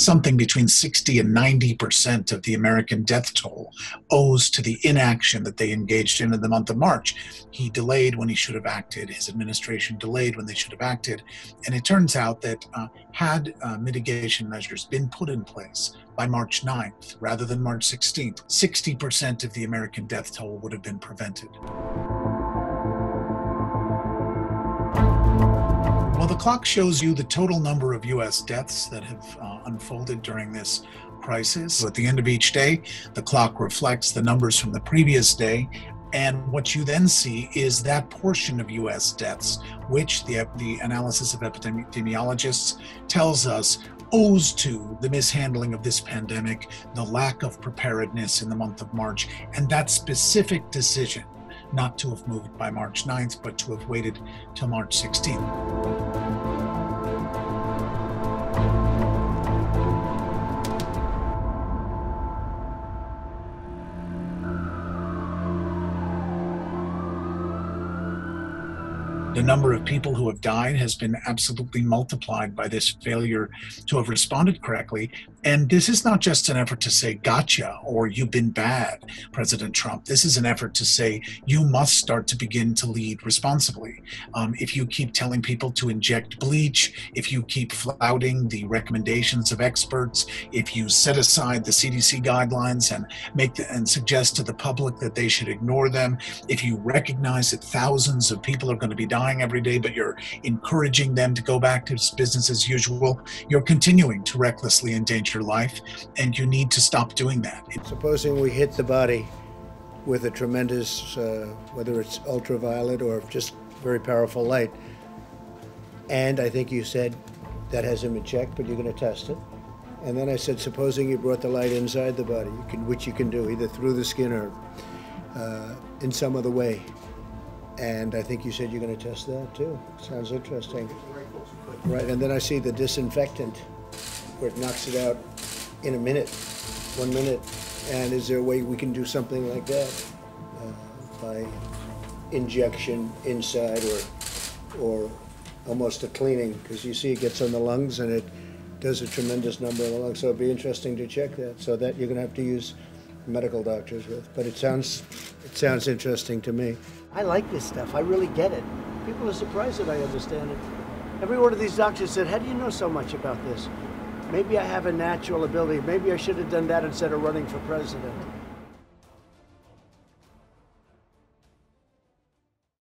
something between 60 and 90% of the American death toll owes to the inaction that they engaged in the month of March. He delayed when he should have acted. His administration delayed when they should have acted. And it turns out that had mitigation measures been put in place by March 9th rather than March 16th, 60% of the American death toll would have been prevented. Well, the clock shows you the total number of U.S. deaths that have unfolded during this crisis. So at the end of each day, the clock reflects the numbers from the previous day. And what you then see is that portion of U.S. deaths, which the analysis of epidemiologists tells us owes to the mishandling of this pandemic, the lack of preparedness in the month of March, and that specific decision not to have moved by March 9th, but to have waited till March 16th. The number of people who have died has been absolutely multiplied by this failure to have responded correctly. And this is not just an effort to say, gotcha, or you've been bad, President Trump. This is an effort to say, you must start to begin to lead responsibly. If you keep telling people to inject bleach, if you keep flouting the recommendations of experts, if you set aside the CDC guidelines and suggest to the public that they should ignore them, if you recognize that thousands of people are going to be dying every day, but you're encouraging them to go back to business as usual, you're continuing to recklessly endanger life, and you need to stop doing that. Supposing we hit the body with a tremendous, whether it's ultraviolet or just very powerful light, and I think you said that hasn't been checked, but you're going to test it. And then I said, supposing you brought the light inside the body, which you can do either through the skin or in some other way. And I think you said you're going to test that too. Sounds interesting. Right, and then I see the disinfectant where it knocks it out in a minute, 1 minute. And is there a way we can do something like that by injection inside or almost a cleaning? Because you see it gets on the lungs and it does a tremendous number of the lungs. So it'd be interesting to check that. So that you're going to have to use medical doctors with. But it sounds interesting to me. I like this stuff. I really get it. People are surprised that I understand it. Every one of these doctors said, how do you know so much about this? Maybe I have a natural ability. Maybe I should have done that instead of running for president.